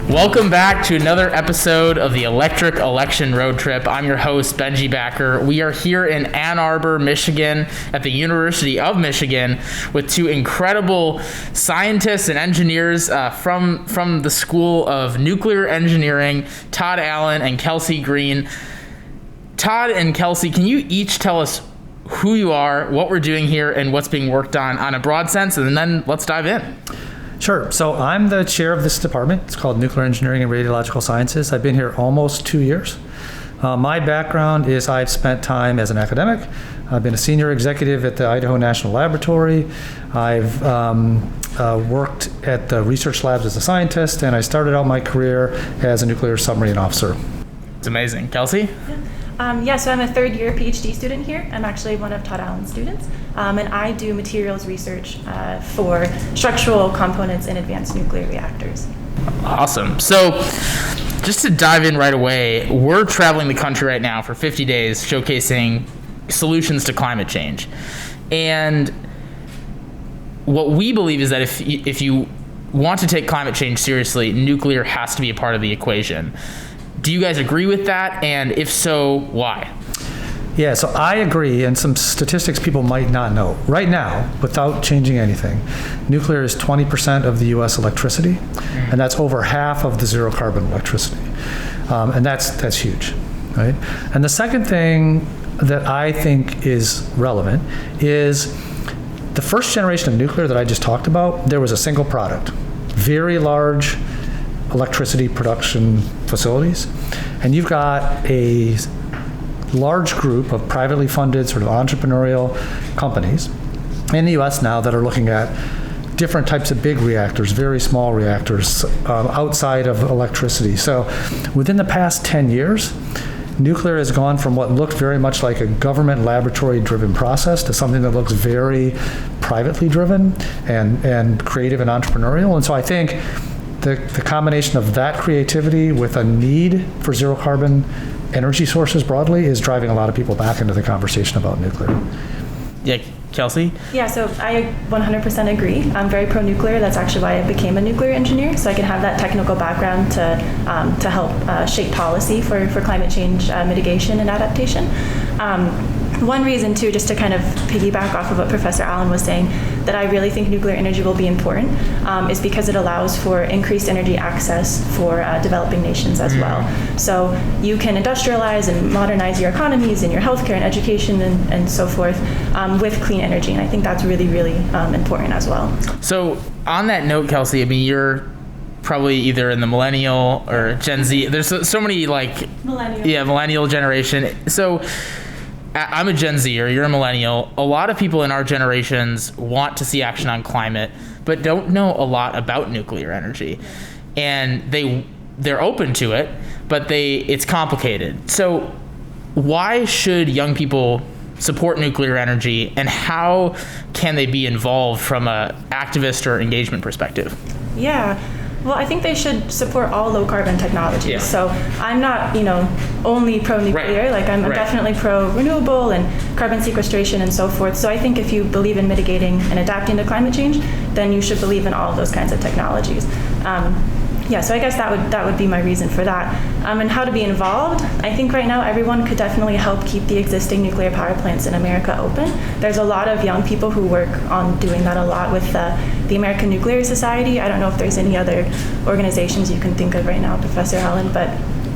Welcome back to another episode of the Electric Election Road Trip. I'm your host, Benji Backer. We are here in Ann Arbor, Michigan, at the University of Michigan with two incredible scientists and engineers from the School of Nuclear Engineering, Todd Allen and Kelsy Green. Todd and Kelsy, can you each tell us who you are, what we're doing here, and what's being worked on a broad sense, and then let's dive in. Sure. So I'm the chair of this department. It's called Nuclear Engineering and Radiological Sciences. I've been here almost 2 years. My background is I've spent time as an academic. I've been a senior executive at the Idaho National Laboratory. I've worked at the research labs as a scientist, and I started out my career as a nuclear submarine officer. It's amazing. Kelsy? So I'm a third-year PhD student here. I'm actually one of Todd Allen's students, and I do materials research for structural components in advanced nuclear reactors. Awesome. So just to dive in right away, we're traveling the country right now for 50 days showcasing solutions to climate change. And what we believe is that if you want to take climate change seriously, nuclear has to be a part of the equation. Do you guys agree with that? And if so, why? Yeah, so I agree, and some statistics people might not know. Right now, without changing anything, nuclear is 20% of the U.S. electricity, and that's over half of the zero carbon electricity. And that's huge, right? And the second thing that I think is relevant is the first generation of nuclear that I just talked about, there was a single product, very large electricity production facilities, and you've got a large group of privately funded sort of entrepreneurial companies in the US now that are looking at different types of big reactors, very small reactors outside of electricity. So within the past 10 years, nuclear has gone from what looked very much like a government laboratory driven process to something that looks very privately driven and creative and entrepreneurial. And so I think the combination of that creativity with a need for zero carbon energy sources broadly is driving a lot of people back into the conversation about nuclear. Yeah, Kelsy? Yeah, so I 100% agree. I'm very pro-nuclear. That's actually why I became a nuclear engineer, so I can have that technical background to help shape policy for climate change mitigation and adaptation. One reason, too, just to kind of piggyback off of what Professor Allen was saying, that I really think nuclear energy will be important is because it allows for increased energy access for developing nations as well. So you can industrialize and modernize your economies and your healthcare and education and so forth with clean energy, and I think that's really, really important as well. So on that note, Kelsy, I mean, you're probably either in the millennial or Gen Z. There's so many millennial generation. So I'm a Gen Zer, you're a millennial. A lot of people in our generations want to see action on climate, but don't know a lot about nuclear energy. And they're open to it, but it's complicated. So why should young people support nuclear energy, and how can they be involved from an activist or engagement perspective? Yeah. Well, I think they should support all low-carbon technologies. Yeah. So I'm not, only pro-nuclear. Right. I'm definitely pro-renewable and carbon sequestration and so forth. So I think if you believe in mitigating and adapting to climate change, then you should believe in all of those kinds of technologies. So I guess that would be my reason for that. And how to be involved, I think right now everyone could definitely help keep the existing nuclear power plants in America open. There's a lot of young people who work on doing that a lot with the American Nuclear Society. I don't know if there's any other organizations you can think of right now, Professor Allen, but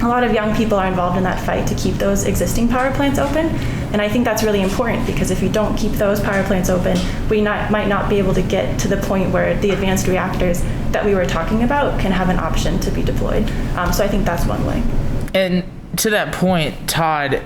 a lot of young people are involved in that fight to keep those existing power plants open. And I think that's really important, because if you don't keep those power plants open, we might not be able to get to the point where the advanced reactors that we were talking about can have an option to be deployed. So I think that's one way. And to that point, Todd,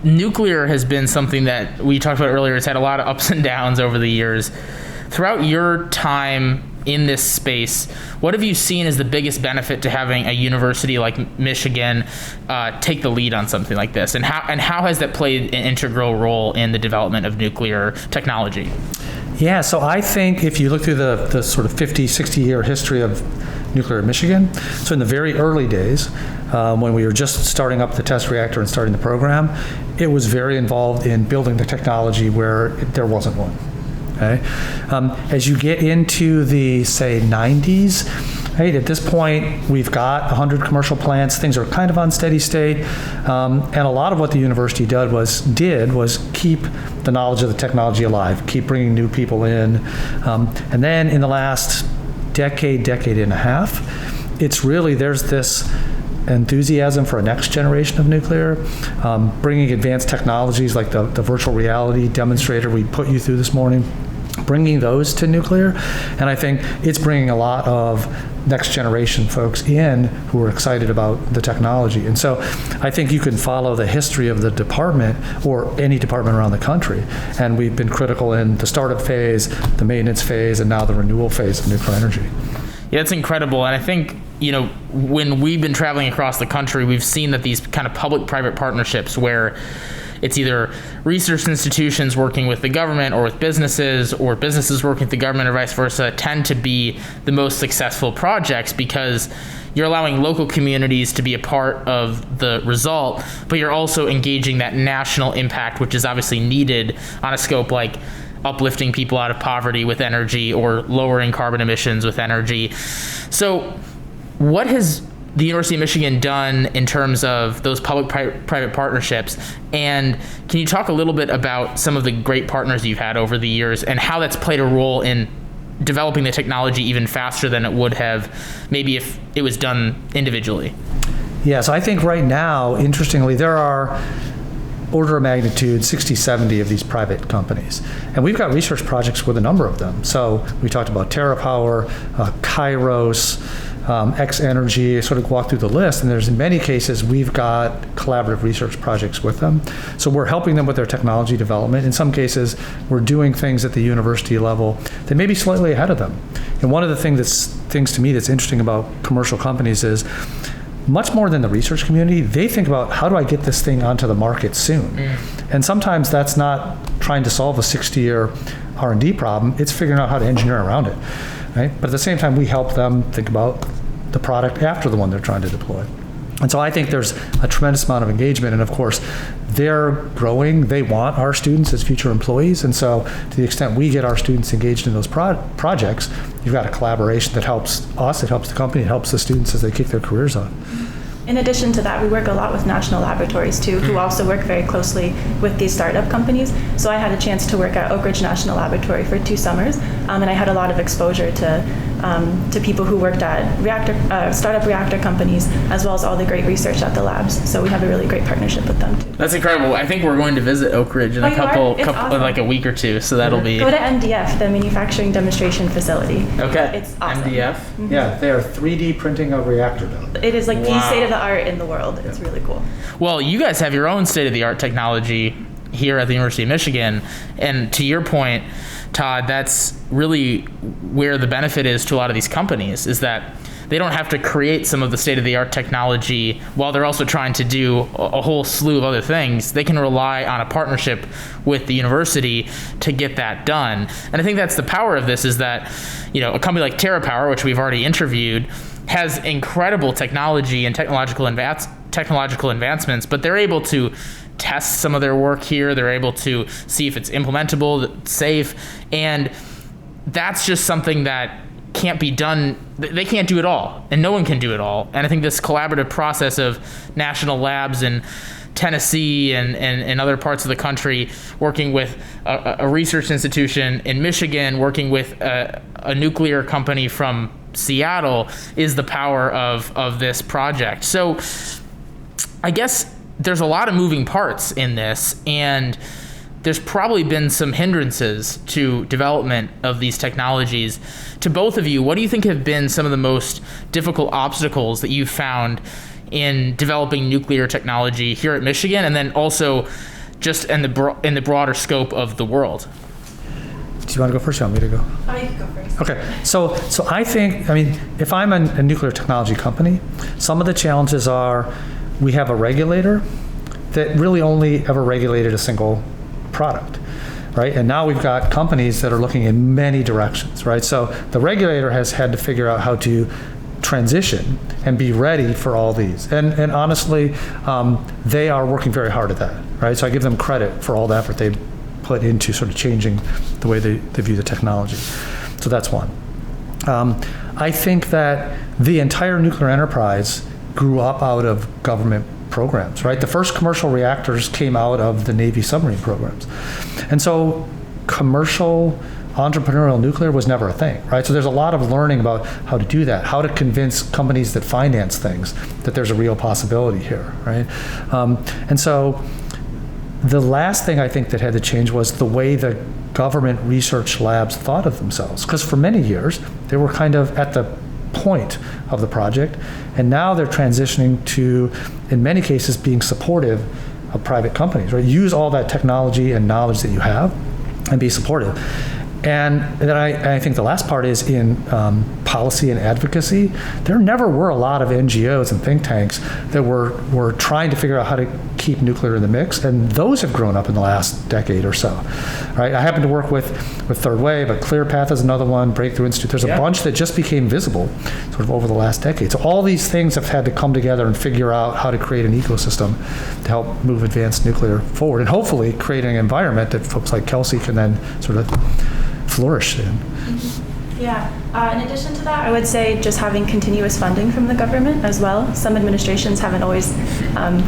nuclear has been something that we talked about earlier. It's had a lot of ups and downs over the years. Throughout your time in this space, what have you seen as the biggest benefit to having a university like Michigan take the lead on something like this? And how has that played an integral role in the development of nuclear technology? Yeah, so I think if you look through the sort of 50, 60-year history of nuclear in Michigan, so in the very early days, when we were just starting up the test reactor and starting the program, it was very involved in building the technology where there wasn't one. Okay. As you get into the, say, 90s, Right? At this point, we've got 100 commercial plants. Things are kind of on steady state. And a lot of what the university did was keep the knowledge of the technology alive, keep bringing new people in. And then in the last decade and a half, it's really, there's this enthusiasm for a next generation of nuclear, bringing advanced technologies like the virtual reality demonstrator we put you through this morning, bringing those to nuclear. And I think it's bringing a lot of next generation folks in who are excited about the technology. And so I think you can follow the history of the department or any department around the country. And we've been critical in the startup phase, the maintenance phase, and now the renewal phase of nuclear energy. Yeah, it's incredible. And I think, when we've been traveling across the country, we've seen that these kind of public-private partnerships where it's either research institutions working with the government or with businesses, or businesses working with the government, or vice versa, tend to be the most successful projects because you're allowing local communities to be a part of the result, but you're also engaging that national impact, which is obviously needed on a scope like uplifting people out of poverty with energy or lowering carbon emissions with energy. So what has the University of Michigan done in terms of those public-private partnerships? And can you talk a little bit about some of the great partners you've had over the years and how that's played a role in developing the technology even faster than it would have maybe if it was done individually? Yeah, so I think right now, interestingly, there are order of magnitude 60, 70 of these private companies. And we've got research projects with a number of them. So we talked about TerraPower, Kairos, X Energy, sort of walk through the list, and there's in many cases we've got collaborative research projects with them. So we're helping them with their technology development. In some cases, we're doing things at the university level that may be slightly ahead of them. And one of the things to me that's interesting about commercial companies is much more than the research community, they think about how do I get this thing onto the market soon? And sometimes that's not trying to solve a 60-year R&D problem, it's figuring out how to engineer around it. Right? But at the same time, we help them think about the product after the one they're trying to deploy. And so I think there's a tremendous amount of engagement. And of course, they're growing. They want our students as future employees. And so to the extent we get our students engaged in those projects, you've got a collaboration that helps us, it helps the company, it helps the students as they kick their careers on. In addition to that, we work a lot with national laboratories too, who also work very closely with these startup companies. So I had a chance to work at Oak Ridge National Laboratory for 2 summers, and I had a lot of exposure to people who worked at startup reactor companies, as well as all the great research at the labs. So we have a really great partnership with them too. That's incredible. I think we're going to visit Oak Ridge in a couple awesome. like a week or two. So that'll be. Go to MDF, the manufacturing demonstration facility. Okay. It's awesome. MDF. Mm-hmm. Yeah, they are 3D printing a reactor now. It is like the state of the art in the world. It's really cool. Well, you guys have your own state-of-the-art technology here at the University of Michigan, and to your point, Todd, that's really where the benefit is to a lot of these companies, is that they don't have to create some of the state-of-the-art technology while they're also trying to do a whole slew of other things. They can rely on a partnership with the university to get that done. And I think that's the power of this, is that, a company like TerraPower, which we've already interviewed, has incredible technology and technological advancements, but they're able to test some of their work here. They're able to see if it's implementable, safe, and that's just something that can't be done. They can't do it all, and no one can do it all. And I think this collaborative process of national labs in Tennessee and other parts of the country, working with a research institution in Michigan, working with a nuclear company from Seattle, is the power of this project. So I guess there's a lot of moving parts in this, and there's probably been some hindrances to development of these technologies. To both of you, what do you think have been some of the most difficult obstacles that you've found in developing nuclear technology here at Michigan, and then also just in the broader scope of the world? Do you want to go first, or you want me to go? Oh, you can go first. Okay, so I think, if I'm a nuclear technology company, some of the challenges are we have a regulator that really only ever regulated a single product, right? And now we've got companies that are looking in many directions, right? So the regulator has had to figure out how to transition and be ready for all these. And honestly, they are working very hard at that, right? So I give them credit for all the effort they put into sort of changing the way they view the technology. So that's one. I think that the entire nuclear enterprise grew up out of government programs, right? The first commercial reactors came out of the Navy submarine programs. And so commercial entrepreneurial nuclear was never a thing, right? So there's a lot of learning about how to do that, how to convince companies that finance things that there's a real possibility here, right? And so the last thing I think that had to change was the way the government research labs thought of themselves. Because for many years, they were kind of at the point of the project, and now they're transitioning to, in many cases, being supportive of private companies, right? Use all that technology and knowledge that you have and be supportive. And then I think the last part is in policy and advocacy. There never were a lot of NGOs and think tanks that were trying to figure out how to keep nuclear in the mix, and those have grown up in the last decade or so, right? I happen to work with Third Way, but ClearPath is another one, Breakthrough Institute. There's a bunch that just became visible sort of over the last decade. So all these things have had to come together and figure out how to create an ecosystem to help move advanced nuclear forward, and hopefully create an environment that folks like Kelsy can then sort of flourish in. Yeah. In addition to that, I would say just having continuous funding from the government as well. Some administrations haven't always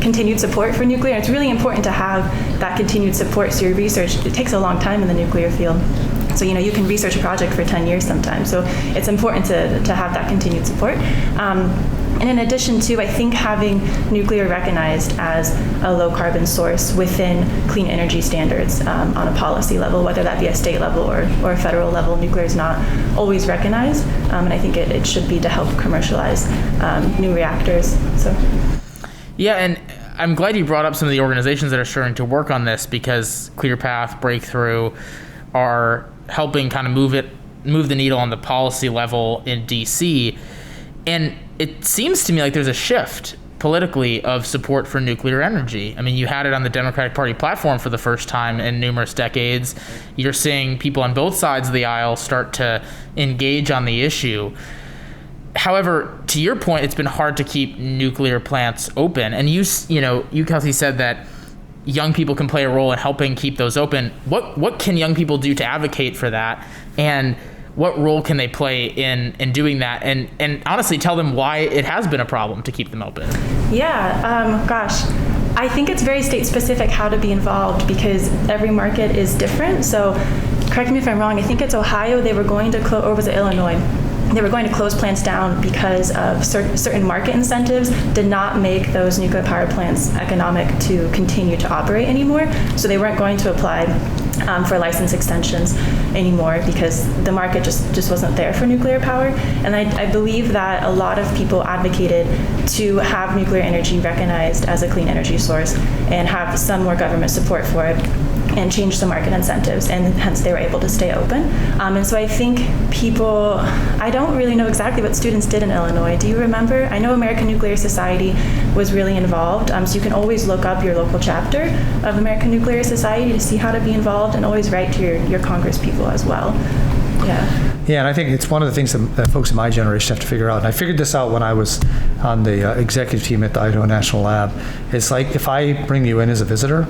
continued support for nuclear. It's really important to have that continued support. So your research, it takes a long time in the nuclear field. So, you can research a project for 10 years sometimes. So it's important to have that continued support. And in addition to, I think having nuclear recognized as a low carbon source within clean energy standards on a policy level, whether that be a state level or a federal level, nuclear is not always recognized. And I think it should be to help commercialize new reactors. So. Yeah, and I'm glad you brought up some of the organizations that are starting to work on this, because ClearPath, Breakthrough are helping kind of move the needle on the policy level in DC. And it seems to me like there's a shift politically of support for nuclear energy. I mean, you had it on the Democratic Party platform for the first time in numerous decades. You're seeing people on both sides of the aisle start to engage on the issue. However, to your point, it's been hard to keep nuclear plants open. And you Kelsy, said that young people can play a role in helping keep those open. What can young people do to advocate for that? And what role can they play in doing that? And honestly, tell them why it has been a problem to keep them open. Yeah, I think it's very state specific how to be involved, because every market is different. So correct me if I'm wrong, I think it's Ohio, they were going to close, or was it Illinois? They were going to close plants down because of certain market incentives did not make those nuclear power plants economic to continue to operate anymore. So they weren't going to apply for license extensions anymore because the market just wasn't there for nuclear power. And I believe that a lot of people advocated to have nuclear energy recognized as a clean energy source and have some more government support for it and change the market incentives, and hence they were able to stay open. And so I think people, I don't really know exactly what students did in Illinois. Do you remember? I know American Nuclear Society was really involved, so you can always look up your local chapter of American Nuclear Society to see how to be involved, and always write to your Congress people as well. Yeah, and I think it's one of the things that folks in my generation have to figure out. And I figured this out when I was on the executive team at the Idaho National Lab. It's like, if I bring you in as a visitor,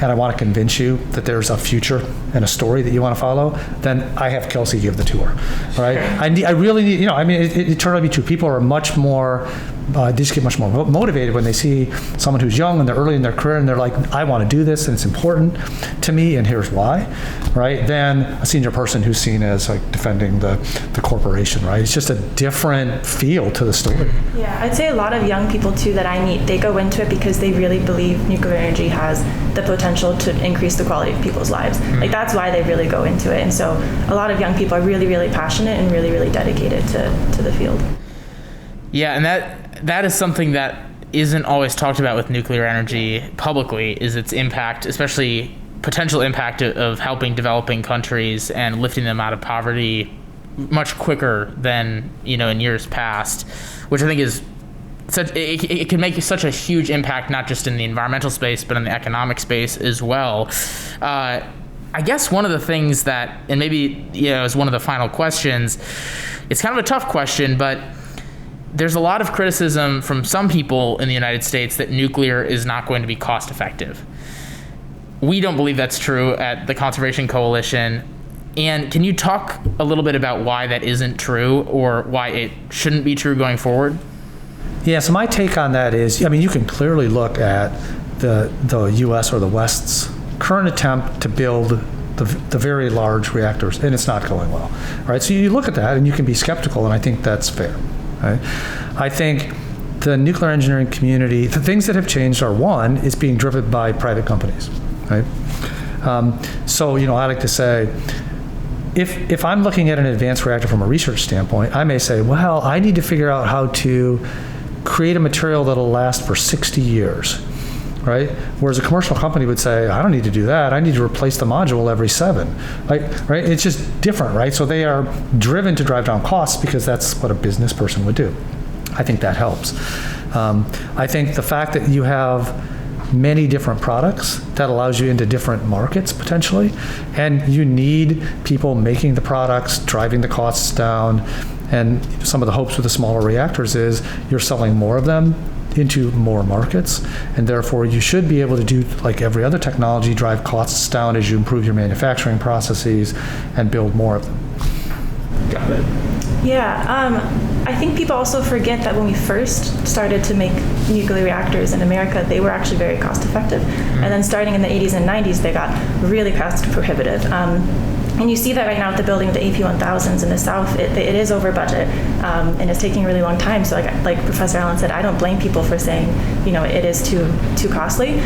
and I want to convince you that there's a future and a story that you want to follow, then I have Kelsy give the tour, right? I really need, it turned out to be true. People are much more, they just get much more motivated when they see someone who's young and they're early in their career and they're like, I want to do this and it's important to me and here's why, right? Than a senior person who's seen as like defending the corporation, right? It's just a different feel to the story. Yeah, I'd say a lot of young people too that I meet, they go into it because they really believe nuclear energy has the potential to increase the quality of people's lives. Like that's why they really go into it. And so a lot of young people are really, really passionate and really, really dedicated to the field. Yeah, and that is something that isn't always talked about with nuclear energy publicly, is its impact, especially potential impact of helping developing countries and lifting them out of poverty much quicker than, in years past, which I think is it can make such a huge impact, not just in the environmental space, but in the economic space as well. I guess one of the things that, and maybe, as one of the final questions, it's kind of a tough question, but there's a lot of criticism from some people in the United States that nuclear is not going to be cost effective. We don't believe that's true at the Conservation Coalition. And can you talk a little bit about why that isn't true or why it shouldn't be true going forward? Yeah, so my take on that is, I mean, you can clearly look at the U.S. or the West's current attempt to build the very large reactors, and it's not going well, right? So you look at that and you can be skeptical, and I think that's fair, right? I think the nuclear engineering community, the things that have changed are, one, is being driven by private companies, right? So, I like to say, if I'm looking at an advanced reactor from a research standpoint, I may say, well, I need to figure out how to create a material that'll last for 60 years. Right? Whereas a commercial company would say, I don't need to do that. I need to replace the module every 7. Right? It's just different, right? So they are driven to drive down costs because that's what a business person would do. I think that helps. I think the fact that you have many different products that allows you into different markets potentially, and you need people making the products, driving the costs down, and some of the hopes with the smaller reactors is you're selling more of them into more markets, and therefore you should be able to do, like every other technology, drive costs down as you improve your manufacturing processes and build more of them. Got it. Yeah, I think people also forget that when we first started to make nuclear reactors in America, they were actually very cost effective. And then starting in the 80s and 90s, they got really cost prohibitive. And you see that right now with the building of the AP1000s in the South. It is over budget, and it's taking a really long time. So like Professor Allen said, I don't blame people for saying, it is too costly.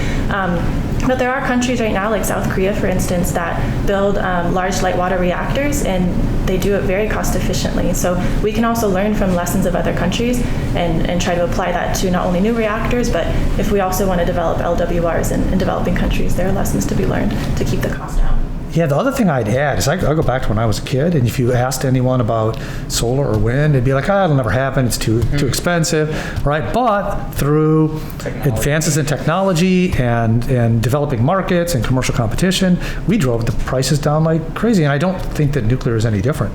But there are countries right now, like South Korea, for instance, that build large light water reactors, and they do it very cost efficiently. So we can also learn from lessons of other countries and try to apply that to not only new reactors, but if we also want to develop LWRs in developing countries, there are lessons to be learned to keep the cost down. Yeah, the other thing I'd add is I go back to when I was a kid, and if you asked anyone about solar or wind, they'd be like, it'll never happen, it's too expensive, right? But through advances in technology and developing markets and commercial competition, we drove the prices down like crazy, and I don't think that nuclear is any different,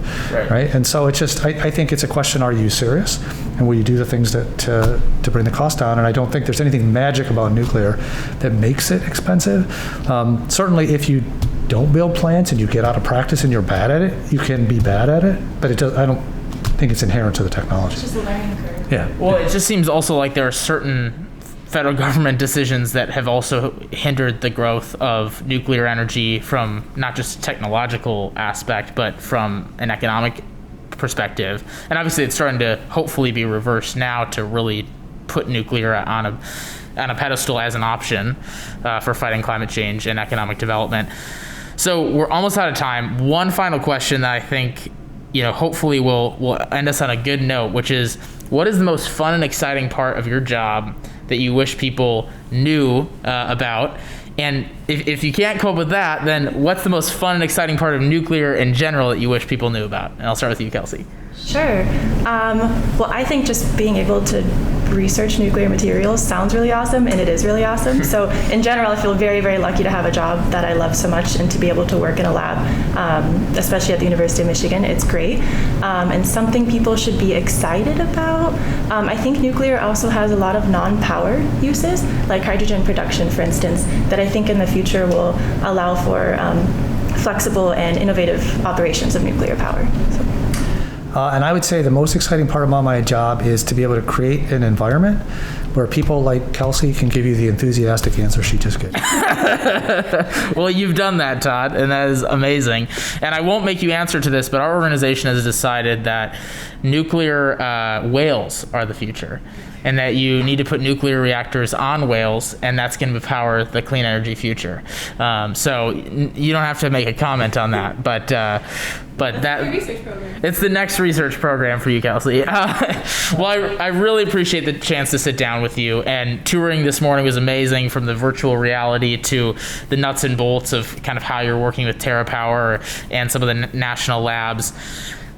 right? And so it's just, I think it's a question, are you serious? And will you do the things to bring the cost down? And I don't think there's anything magic about nuclear that makes it expensive. Certainly if you don't build plants and you get out of practice and you're bad at it, you can be bad at it, but I don't think it's inherent to the technology. It's just a learning curve. Yeah. Well, it just seems also like there are certain federal government decisions that have also hindered the growth of nuclear energy from not just a technological aspect, but from an economic perspective. And obviously it's starting to hopefully be reversed now to really put nuclear on a pedestal as an option for fighting climate change and economic development. So we're almost out of time. One final question that I think, hopefully will end us on a good note, which is, what is the most fun and exciting part of your job that you wish people knew about? And if you can't cope with that, then what's the most fun and exciting part of nuclear in general that you wish people knew about? And I'll start with you, Kelsy. Sure. Well, I think just being able to research nuclear materials sounds really awesome, and it is really awesome. So in general, I feel very, very lucky to have a job that I love so much and to be able to work in a lab, especially at the University of Michigan. It's great. And something people should be excited about. I think nuclear also has a lot of non-power uses, like hydrogen production, for instance, that I think in the future will allow for flexible and innovative operations of nuclear power. So. And I would say the most exciting part about my job is to be able to create an environment where people like Kelsy can give you the enthusiastic answer she just gave. Well, you've done that, Todd, and that is amazing. And I won't make you answer to this, but our organization has decided that nuclear whales are the future, and that you need to put nuclear reactors on whales, and that's going to power the clean energy future. So you don't have to make a comment on that, but that research program. It's the next research program for you, Kelsy. Well, I really appreciate the chance to sit down with you, and touring this morning was amazing, from the virtual reality to the nuts and bolts of kind of how you're working with TerraPower and some of the national labs.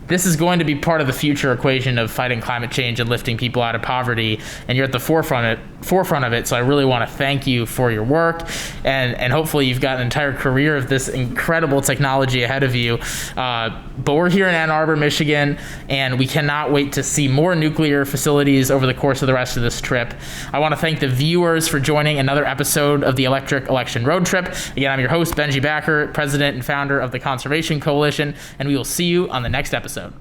This is going to be part of the future equation of fighting climate change and lifting people out of poverty, and you're at the forefront forefront of it. So I really want to thank you for your work, and hopefully you've got an entire career of this incredible technology ahead of you. But we're here in Ann Arbor, Michigan, and we cannot wait to see more nuclear facilities over the course of the rest of this trip. I want to thank the viewers for joining another episode of the Electric Election Road Trip. Again, I'm your host, Benji Backer, president and founder of the Conservation Coalition, and we will see you on the next episode.